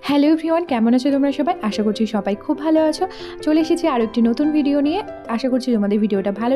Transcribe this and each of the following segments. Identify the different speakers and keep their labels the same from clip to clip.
Speaker 1: Hello everyone, কেমন আছো তোমরা সবাই? আশা করছি সবাই খুব ভালো আছো। চলে এসেছি আরও একটি নতুন ভিডিও নিয়ে। আশা করছি তোমাদের ভিডিওটা ভালো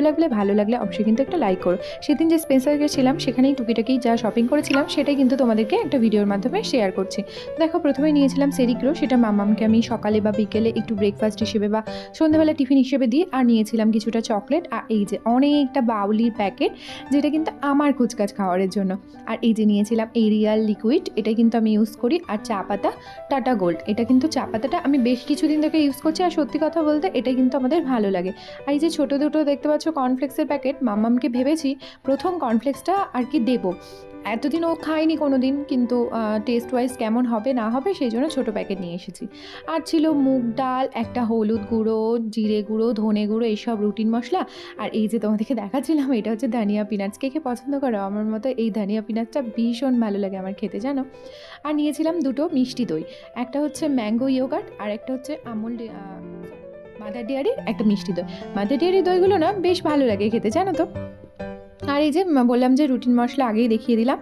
Speaker 1: লাগলে অবশ্যই কিন্তু একটা লাইক করো। সেদিন যে স্পেন্সার গেছিলাম সেখানেই টুকিটাকি যা শপিং করেছিলাম সেটাই কিন্তু তোমাদেরকে একটা ভিডিওর মাধ্যমে শেয়ার করছি। দেখো, প্রথমে নিয়েছিলাম সেরিগ্রো, সেটা মামামকে আমি সকালে বা বিকেলে একটু ব্রেকফাস্ট হিসেবে বা সন্ধ্যাবেলা টিফিন হিসেবে দিই। আর নিয়েছিলাম কিছুটা চকলেট, আর এই যে অনেকটা বাউলির প্যাকেট, যেটা কিন্তু আমার কুচকাচ খাওয়ারের জন্য। আর এই যে নিয়েছিলাম এরিয়াল লিকুইড, এটা কিন্তু আমি ইউজ করি। আর চা পাতা টাটা গোল্ড, এটা কিন্তু চা পাতাটা আমি বেশ কিছুদিন থেকে ইউজ করছি, আর সত্যি কথা বলতে এটা কিন্তু আমাদের ভালো লাগে। আর এই যে ছোটো দুটো দেখতে পাচ্ছ কর্নফ্লেক্সের প্যাকেট, মাম্মামকে ভেবেছি প্রথম কর্নফ্লেক্সটা আর কি দেবো। এতদিন ও খায়নি কোনো দিন, কিন্তু টেস্ট ওয়াইজ কেমন হবে না হবে সেই জন্য ছোটো প্যাকেট নিয়ে এসেছি। আর ছিল মুগ ডাল, একটা হলুদ গুঁড়ো, জিরে গুঁড়ো, ধনে গুঁড়ো, এইসব রুটিন মশলা। আর এই যে তোমাদেরকে দেখাচ্ছিলাম, এটা হচ্ছে ধনিয়া পিনাটস। কে কে পছন্দ করো আমার মতো? এই ধনিয়া পিনাটসটা ভীষণ ভালো লাগে আমার খেতে, জানো। আর নিয়েছিলাম দুটো মিষ্টি দই, একটা হচ্ছে ম্যাঙ্গো ইয়োগার্ট আর একটা হচ্ছে আমুল মাদার ডেয়ারির একটা মিষ্টি দই। মাদার ডেয়ারির দইগুলো না বেশ ভালো লাগে খেতে, জানো তো। আর এই যে বললাম যে রুটিন মশলা আগেই দেখিয়ে দিলাম।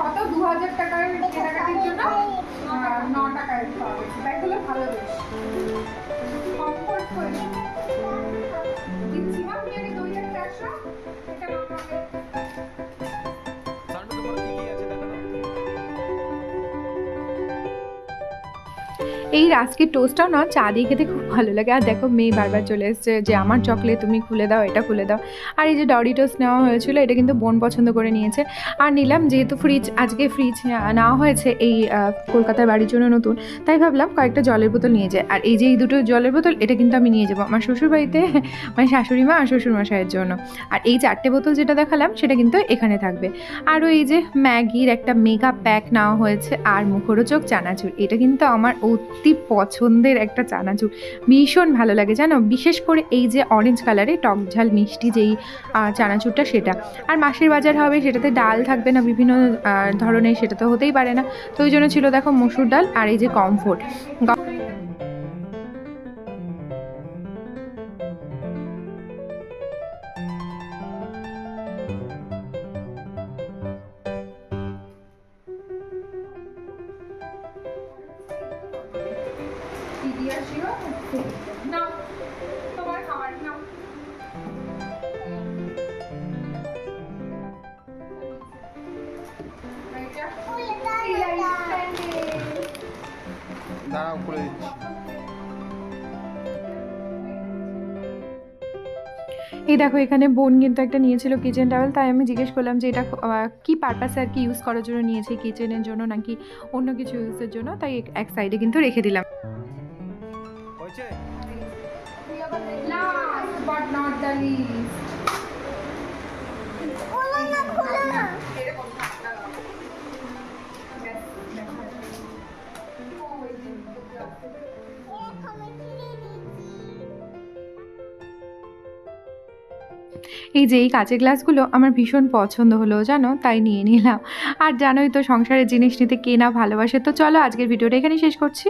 Speaker 1: কত 2000 টাকার কেনাকাটির জন্য 9 টাকায় পাওয়া গেছে, তাই হলো ভালো বেশ কমফোর্ট করে দিচ্ছি। আমি আগে দইটা নিয়ে আসো, এটা মামাকে এই রাস্কের টোস্টটাও না চা দিয়ে খেতে খুব ভালো লাগে। আর দেখো, মেয়ে বারবার চলে এসছে যে আমার চকলেট তুমি খুলে দাও, এটা খুলে দাও। আর এই যে ডরিটোস নেওয়া হয়েছিল, এটা কিন্তু বোন পছন্দ করে নিয়েছে। আর নিলাম, যেহেতু আজকে ফ্রিজ নেওয়া হয়েছে এই কলকাতার বাড়ির জন্য নতুন, তাই ভাবলাম কয়েকটা জলের বোতল নিয়ে যায়। আর এই যে এই দুটো জলের বোতল, এটা কিন্তু আমি নিয়ে যাবো আমার শ্বশুরবাড়িতে, মানে শাশুড়ি মা আর শ্বশুরমশাইয়ের জন্য। আর এই 4টে বোতল যেটা দেখালাম সেটা কিন্তু এখানে থাকবে। আরও এই যে ম্যাগির একটা মেগা প্যাক নেওয়া হয়েছে, আর মুখরোচক চানাচুর, এটা কিন্তু আমার অতি পছন্দের একটা চানাচুর, ভীষণ ভালো লাগে জানো। বিশেষ করে এই যে অরেঞ্জ কালারে টক ঝাল মিষ্টি যেই চানাচুরটা, সেটা। আর মাসের বাজার হবে, সেটাতে ডাল থাকবে না বিভিন্ন ধরনের, সেটা তো হতেই পারে না। তো ওই জন্য ছিল দেখো মসুর ডাল আর এই যে কমফোর্ট।
Speaker 2: দাঁড়াও, খুলে দিচ্ছি।
Speaker 1: এই দেখো, এখানে বোন কিন্তু একটা নিয়েছিল কিচেন টাওয়েল, তাই আমি জিজ্ঞেস করলাম যে এটা কি পারপাসে আর কি ইউজ করার জন্য নিয়েছে, কিচেনের জন্য নাকি অন্য কিছু ইউজের জন্য, তাই এক সাইডে কিন্তু রেখে দিলাম।
Speaker 2: হয়েছে?
Speaker 1: Last but not the least, এই যে এই কাঁচের গ্লাসগুলো আমার ভীষণ পছন্দ হলো জানো, তাই নিয়ে নিলাম। আর জানোই তো সংসারের জিনিস নিতে কে না ভালোবাসে। তো চলো আজকের ভিডিওটা এখানেই শেষ করছি।